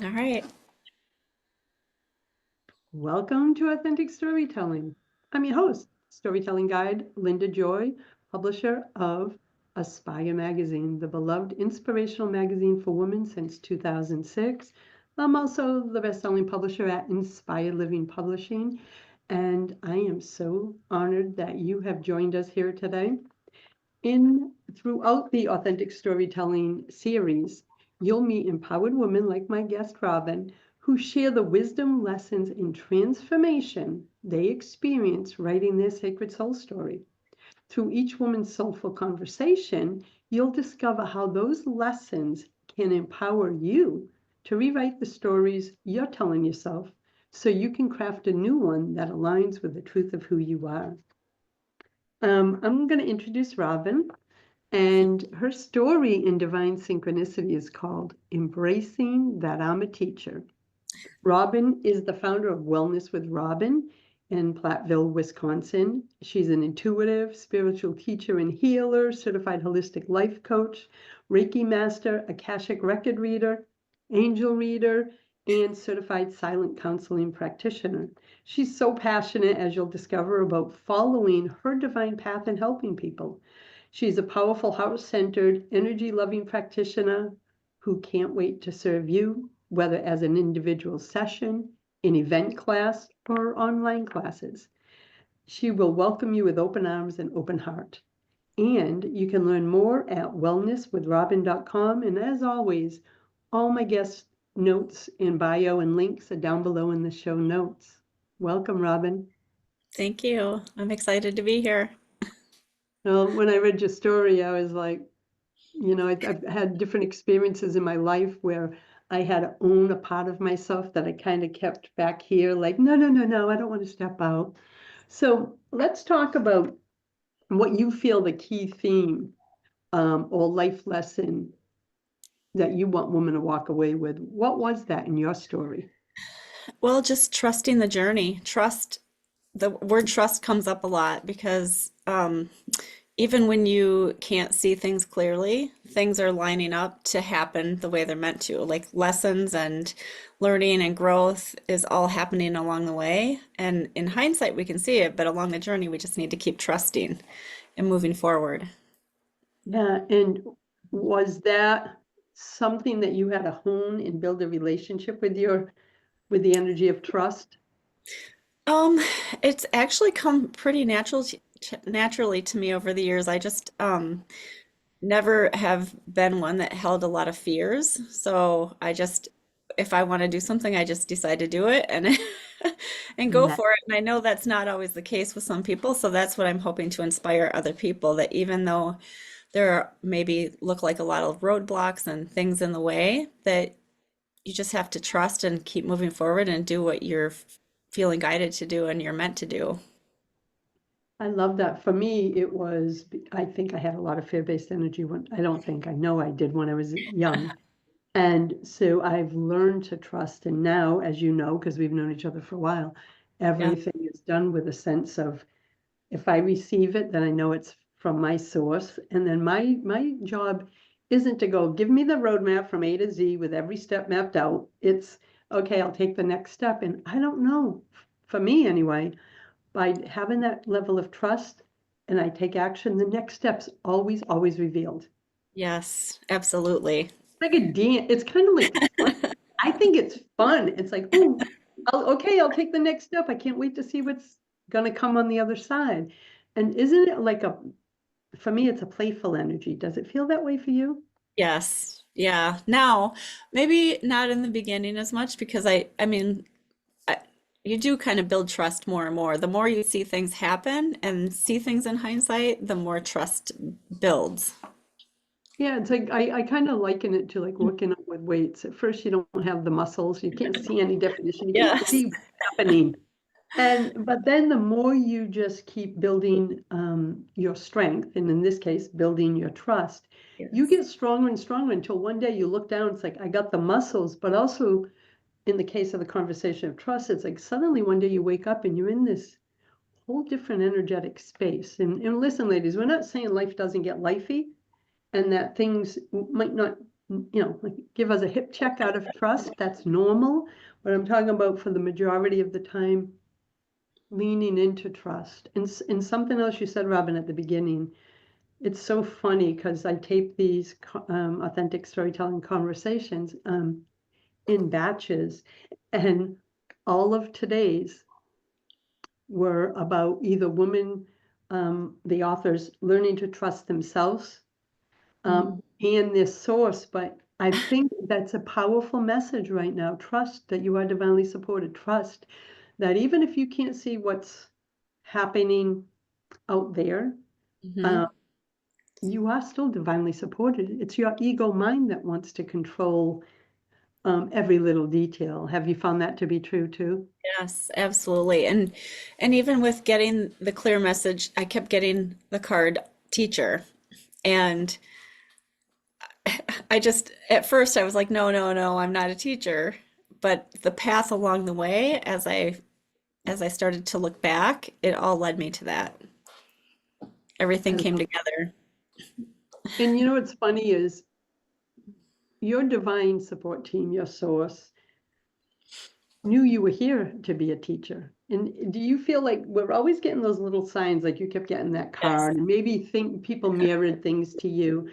All right. Welcome to Authentic Storytelling. I'm your host, storytelling guide Linda Joy, publisher of Aspire Magazine, the beloved inspirational magazine for women since 2006. I'm also the best-selling publisher at Inspired Living Publishing, and I am so honored that you have joined us here today. Throughout the Authentic Storytelling series, you'll meet empowered women like my guest Robin, who share the wisdom, lessons, and transformation they experience writing their sacred soul story. Through each woman's soulful conversation, you'll discover how those lessons can empower you to rewrite the stories you're telling yourself so you can craft a new one that aligns with the truth of who you are. I'm going to introduce Robin. And her story in Divine Synchronicity is called Embracing That I'm a Teacher. Robin is the founder of Wellness with Robin in Platteville, Wisconsin. She's an intuitive, spiritual teacher and healer, certified holistic life coach, Reiki master, Akashic record reader, angel reader, and certified silent counseling practitioner. She's so passionate, as you'll discover, about following her divine path and helping people. She's a powerful, heart-centered, energy-loving practitioner who can't wait to serve you, whether as an individual session, an event class, or online classes. She will welcome you with open arms and open heart. And you can learn more at wellnesswithrobin.com. And as always, all my guest notes and bio and links are down below in the show notes. Welcome, Robin. Thank you. I'm excited to be here. Well, when I read your story, I was like, I've had different experiences in my life where I had to own a part of myself that I kind of kept back here, like, no, no, no, no, I don't want to step out. So let's talk about what you feel the key theme or life lesson that you want women to walk away with. What was that in your story? Well, just trusting the journey. The word trust comes up a lot because even when you can't see things clearly, things are lining up to happen the way they're meant to. Like lessons and learning and growth is all happening along the way. And in hindsight, we can see it, but along the journey, we just need to keep trusting and moving forward. Yeah, and was that something that you had to hone and build a relationship with the energy of trust? Um, it's actually come pretty naturally to me over the years. I just never have been one that held a lot of fears. So I just, if I want to do something, I just decide to do it and and go Yeah. for it. And I know that's not always the case with some people. So that's what I'm hoping to inspire other people, that even though there are maybe look like a lot of roadblocks and things in the way, that you just have to trust and keep moving forward and do what you're feeling guided to do and you're meant to do. I love that. For me, it was, I think I had a lot of fear-based energy when, I don't think, I know I did when I was young. And so I've learned to trust. And now, as you know, because we've known each other for a while, Yeah. everything is done with a sense of if I receive it, then I know it's from my source. And then my job isn't to go, give me the roadmap from A to Z with every step mapped out. It's okay, I'll take the next step. And I don't know, for me anyway, by having that level of trust and I take action, the next step's always, always revealed. Yes, absolutely. Like a dance. It's kind of like fun. I think it's fun. It's like, oh, I'll take the next step. I can't wait to see what's gonna come on the other side. And isn't it like for me, it's a playful energy. Does it feel that way for you? Yes. Yeah. Now, maybe not in the beginning as much because I mean, I, you do kind of build trust more and more. The more you see things happen and see things in hindsight, the more trust builds. Yeah, it's like I kind of liken it to like working out with weights. At first, you don't have the muscles, you can't see any definition, you can't Yes. see what's happening. And but then the more you just keep building your strength, and in this case, building your trust, you Yes. get stronger and stronger until one day you look down, it's like I got the muscles, but also in the case of the conversation of trust, it's like suddenly one day you wake up and you're in this whole different energetic space. And listen, ladies, we're not saying life doesn't get lifey and that things might not like give us a hip check out of trust. That's normal. But I'm talking about for the majority of the time, leaning into trust. And something else you said, Robin, at the beginning, it's so funny because I tape these authentic storytelling conversations in batches, and all of today's were about either women, the authors learning to trust themselves Mhm. and their source. But I think that's a powerful message right now. Trust that you are divinely supported. Trust that even if you can't see what's happening out there, Mhm. um, you are still divinely supported. It's your ego mind that wants to control every little detail. Have you found that to be true too? Yes, absolutely. And even with getting the clear message, I kept getting the card teacher. And I just at first I was like, no, no, no, I'm not a teacher. But the path along the way, as I started to look back, it all led me to that. Everything I came love- together. And you know what's funny is your divine support team, your source, knew you were here to be a teacher. And do you feel like we're always getting those little signs, like you kept getting that Yes. card, and maybe think people mirrored things to you,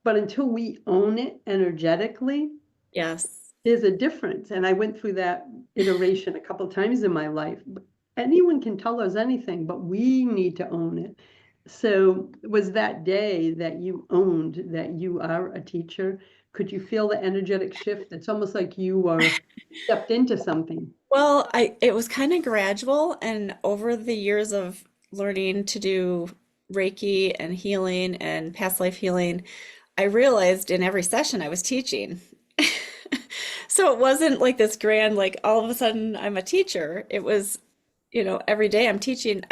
but until we own it energetically, Yes. there's a difference. And I went through that iteration a couple times in my life. Anyone can tell us anything, but we need to own it. So was that day that you owned that you are a teacher? Could you feel the energetic shift? It's almost like you were stepped into something. Well, it was kind of gradual, and over the years of learning to do Reiki and healing and past life healing, I realized in every session I was teaching. So it wasn't like this grand, like all of a sudden I'm a teacher. It was, every day I'm teaching.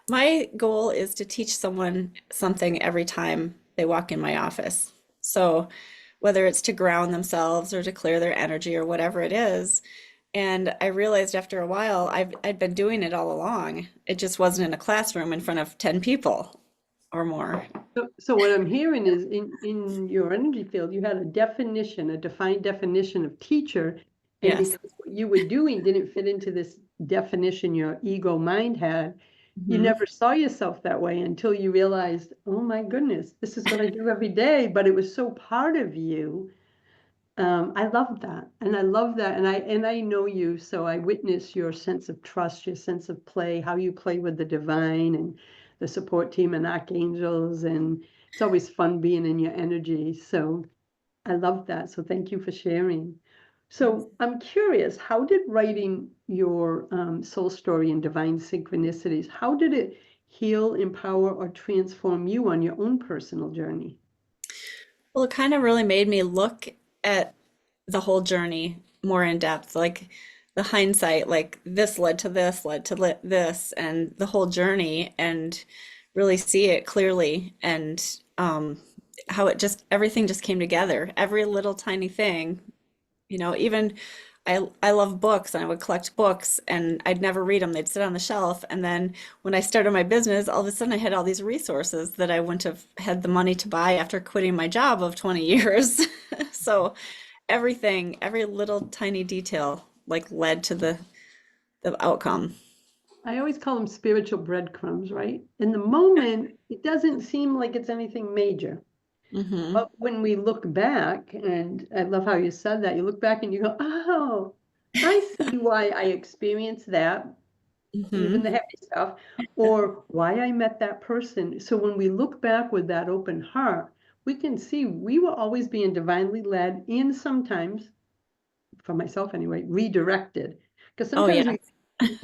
My goal is to teach someone something every time they walk in my office. So whether it's to ground themselves or to clear their energy or whatever it is. And I realized after a while I'd been doing it all along. It just wasn't in a classroom in front of 10 people or more. So what I'm hearing is in your energy field, you had a definition, a defined definition of teacher. And Yes. because what you were doing didn't fit into this definition your ego mind had, you Mhm. never saw yourself that way until you realized, oh my goodness, this is what I do every day. But it was so part of you. I love that. And I love that. And I know you, so I witness your sense of trust, your sense of play, how you play with the divine and the support team and archangels. And it's always fun being in your energy. So I love that. So thank you for sharing. So I'm curious, how did writing your soul story and divine synchronicities, how did it heal, empower, or transform you on your own personal journey? Well, it kind of really made me look at the whole journey more in depth, like the hindsight, like this led to this, and the whole journey, and really see it clearly, and how it just everything just came together. Every little tiny thing, even I love books and I would collect books and I'd never read them. They'd sit on the shelf. And then when I started my business, all of a sudden I had all these resources that I wouldn't have had the money to buy after quitting my job of 20 years. So everything, every little tiny detail like led to the outcome. I always call them spiritual breadcrumbs, right? In the moment, it doesn't seem like it's anything major. Hmm. But when we look back, and I love how you said that, you look back and you go, oh, I see why I experienced that, even Hmm. the happy stuff, or why I met that person. So when we look back with that open heart, we can see we were always being divinely led and sometimes, for myself anyway, redirected. Because Oh, sometimes yeah. we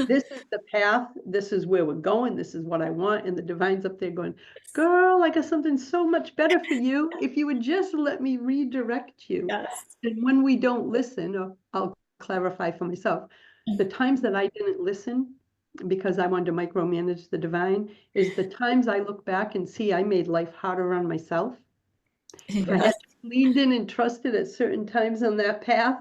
this is the path, this is where we're going, this is what I want. And the divine's up there going, girl, I got something so much better for you if you would just let me redirect you. Yes. And when we don't listen, or I'll clarify for myself, the times that I didn't listen because I wanted to micromanage the divine is the times I look back and see I made life harder on myself. If I had Yes. leaned in and trusted at certain times on that path,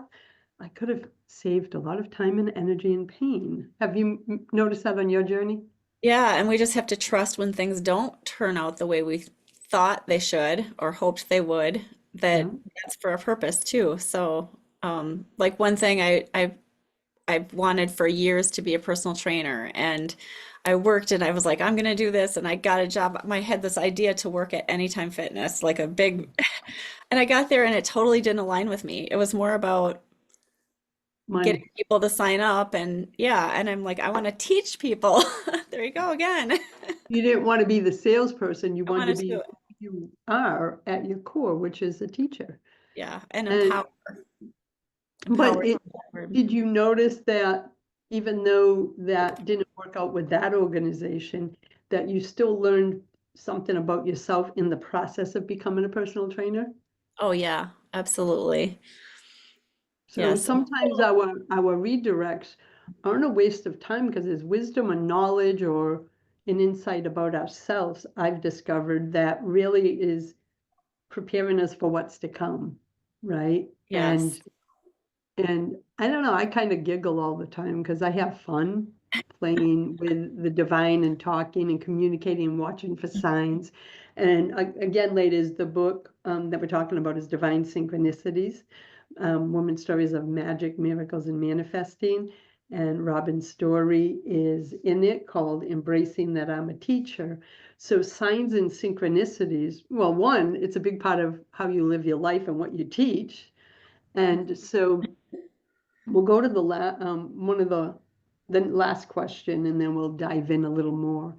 I could have saved a lot of time and energy and pain. Have you noticed that on your journey? Yeah, and we just have to trust when things don't turn out the way we thought they should or hoped they would. that Yeah. that's for a purpose too. So, like one thing I've wanted for years to be a personal trainer, and I worked and I was like, I'm gonna do this, and I got a job. I had this idea to work at Anytime Fitness, like a big, and I got there and it totally didn't align with me. It was more about getting Money. people to sign up, and yeah, and I'm like, I want to teach people. There you go again. You didn't want to be the salesperson. You I wanted to wanted be to, who you are at your core, which is a teacher. yeah, and And but empower is the word. did you notice that even though that didn't work out with that organization, that you still learned something about yourself in the process of becoming a personal trainer? Oh yeah, absolutely. So Yes. sometimes our redirects aren't a waste of time because there's wisdom and knowledge or an insight about ourselves I've discovered that really is preparing us for what's to come, right? Yes. And I don't know, I kind of giggle all the time because I have fun playing with the divine and talking and communicating and watching for signs. And again, ladies, the book that we're talking about is Divine Synchronicities, Women's Stories of Magic, Miracles, and Manifesting. And Robin's story is in it called Embracing That I'm a Teacher. So signs and synchronicities, well, one, it's a big part of how you live your life and what you teach. And so we'll go to one of the last question, and then we'll dive in a little more.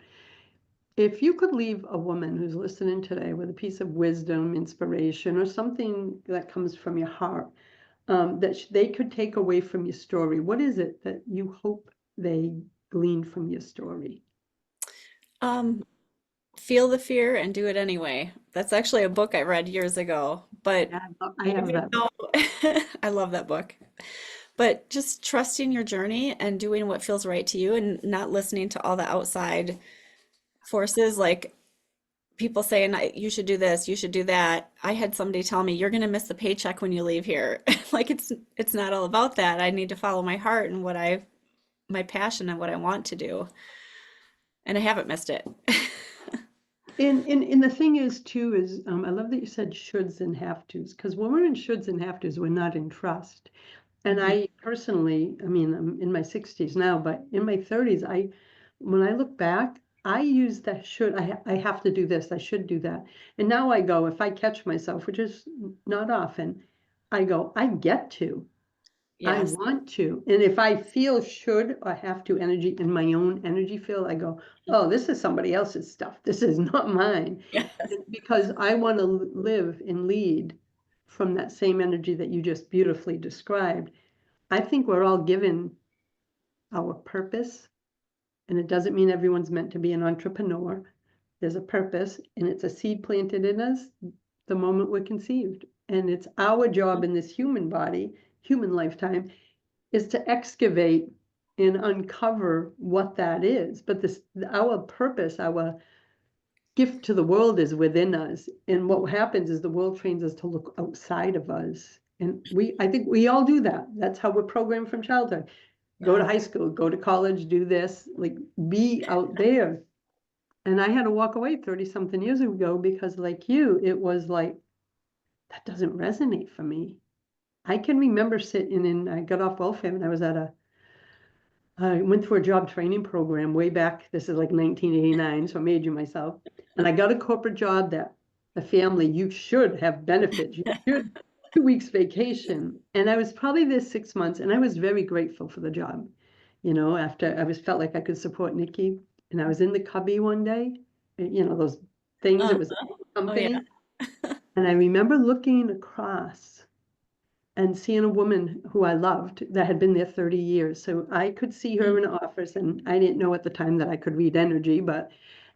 If you could leave a woman who's listening today with a piece of wisdom, inspiration, or something that comes from your heart, that they could take away from your story, what is it that you hope they glean from your story? Um, Feel the fear and do it anyway. That's actually a book I read years ago, but Yeah, I have even that. though I love that book, but just trusting your journey and doing what feels right to you and not listening to all the outside forces like people saying you should do this, you should do that. I had somebody tell me you're going to miss the paycheck when you leave here. Like it's not all about that. I need to follow my heart and my passion and what I want to do. And I haven't missed it. And the thing is too is I love that you said shoulds and have tos, because when we're in shoulds and have tos, we're not in trust. And Mhm. I personally, I mean, I'm in my 60s now, but in my 30s, when I look back, I use that should, I have to do this, I should do that. And now I go, if I catch myself, which is not often, I go, I get to. I Yes. want to. And if I feel should or have to energy in my own energy field, I go, oh, this is somebody else's stuff. This is not mine. Yes. Because I want to live and lead from that same energy that you just beautifully described. I think we're all given our purpose, and it doesn't mean everyone's meant to be an entrepreneur. There's a purpose, and it's a seed planted in us the moment we're conceived. And it's our job in this human body, human lifetime, is to excavate and uncover what that is. But our purpose, our gift to the world is within us. And what happens is the world trains us to look outside of us. And I think we all do that. That's how we're programmed from childhood. Go to Yeah. high school, go to college, do this, like be out there. And I had to walk away 30 something years ago because, like you, it was like, that doesn't resonate for me. I can remember sitting in, I got off welfare and I went through a job training program way back. This is like 1989, so I made you myself. And I got a corporate job that the family, you should have benefits. You should 2 weeks vacation. And I was probably there 6 months, and I was very grateful for the job. After I was felt like I could support Nikki, and I was in the cubby one day, those things. It was a Oh yeah. company, and I remember looking across and seeing a woman who I loved that had been there 30 years. So I could see her Mm. in an office, and I didn't know at the time that I could read energy,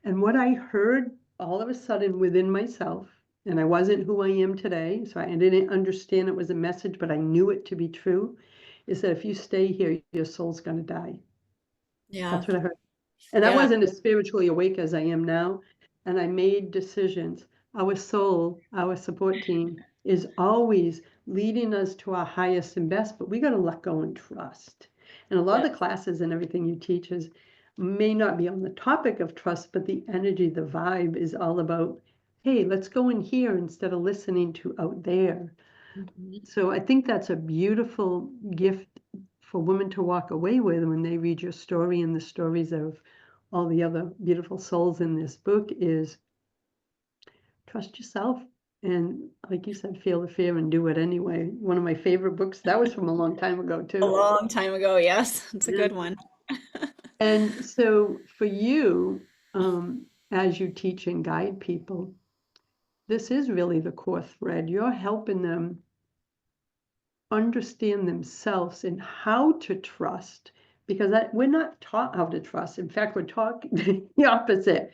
and what I heard all of a sudden within myself, and I wasn't who I am today, so I didn't understand it was a message, but I knew it to be true, is that if you stay here, your soul's going to die. Yeah. That's what I heard. And I Yeah. wasn't as spiritually awake as I am now. And I made decisions. Our soul, our support team is always leading us to our highest and best, but we got to let go and trust. And a lot Yeah. of the classes and everything you teach may not be on the topic of trust, but the energy, the vibe is all about hey, let's go in here instead of listening to out there. Mhm. So I think that's a beautiful gift for women to walk away with when they read your story and the stories of all the other beautiful souls in this book is trust yourself. And like you said, feel the fear and do it anyway. One of my favorite books, that was from a long time ago A too. long time ago, yes. It's a Yeah. good one. And so for you, as you teach and guide people, this is really the core thread. You're helping them understand themselves and how to trust because we're not taught how to trust. In fact, we're taught the opposite.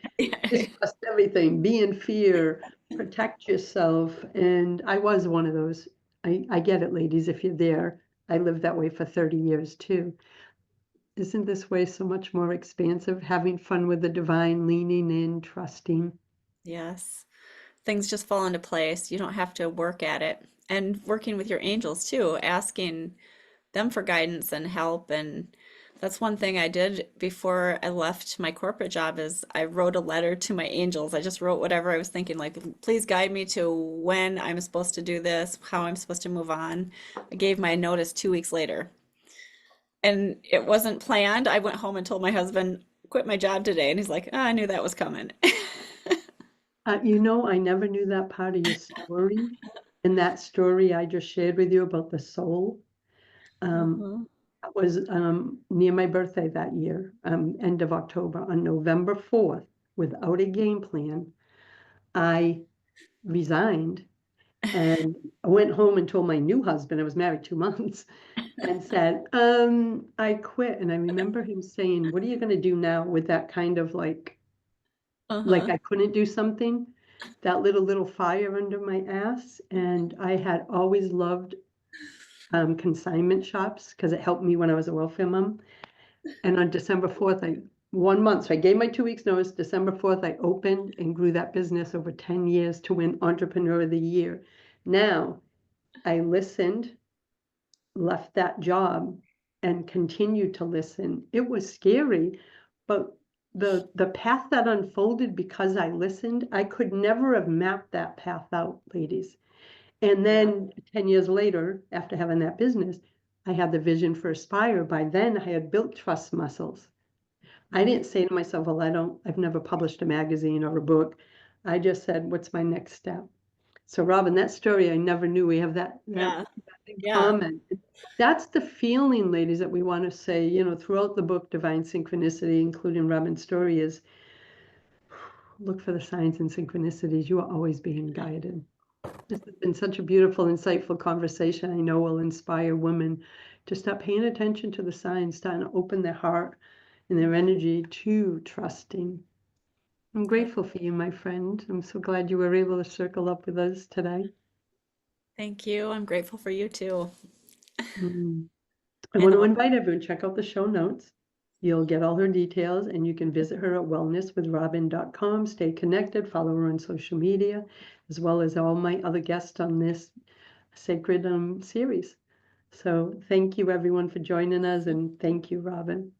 Distrust everything, be in fear, protect yourself. And I was one of those. I get it, ladies, if you're there. I lived that way for 30 years too. Isn't this way so much more expansive? Having fun with the divine, leaning in, trusting. Yes. Things just fall into place. You don't have to work at it. And working with your angels too, asking them for guidance and help. And that's one thing I did before I left my corporate job is I wrote a letter to my angels. I just wrote whatever I was thinking, like, please guide me to when I'm supposed to do this, how I'm supposed to move on. I gave my notice 2 weeks later. And it wasn't planned. I went home and told my husband, quit my job today. And he's like, oh, I knew that was coming. I never knew that part of your story. And that story I just shared with you about the soul. Mhm. That was near my birthday that year, end of October, on November 4th, without a game plan. I resigned and I went home and told my new husband, I was married 2 months, and said, I quit. And I remember him saying, what are you going to do now with that kind of like Uh-huh. I couldn't do something, that little fire under my ass. And I had always loved consignment shops because it helped me when I was a welfare mom. And on December 4th, 1 month, so I gave my 2 weeks notice. December 4th, I opened and grew that business over 10 years to win Entrepreneur of the Year. Now, I listened, left that job, and continued to listen. It was scary, but the path that unfolded because I listened, I could never have mapped that path out, ladies. And Yeah. then 10 years later, after having that business, I had the vision for Aspire. By then, I had built trust muscles. I Mhm. didn't say to myself, well, I've never published a magazine or a book. I just said, what's my next step? So Robin, that story, I never knew we have that Yeah. in Yeah. common. That's the feeling, ladies, that we want to say, throughout the book, Divine Synchronicity, including Robin's story, is look for the signs and synchronicities. You are always being guided. This has been such a beautiful, insightful conversation. I know will inspire women to stop paying attention to the signs, starting to open their heart and their energy to trusting. I'm Yep. grateful for you, my friend. I'm so glad you were able to circle up with us today. Thank you. I'm grateful for you too. Mm. I And want to invite everyone, check out the show notes. You'll get all her details and you can visit her at wellnesswithrobin.com. Stay connected, follow her on social media, as well as all my other guests on this sacred series. So thank you everyone for joining us and thank you, Robin.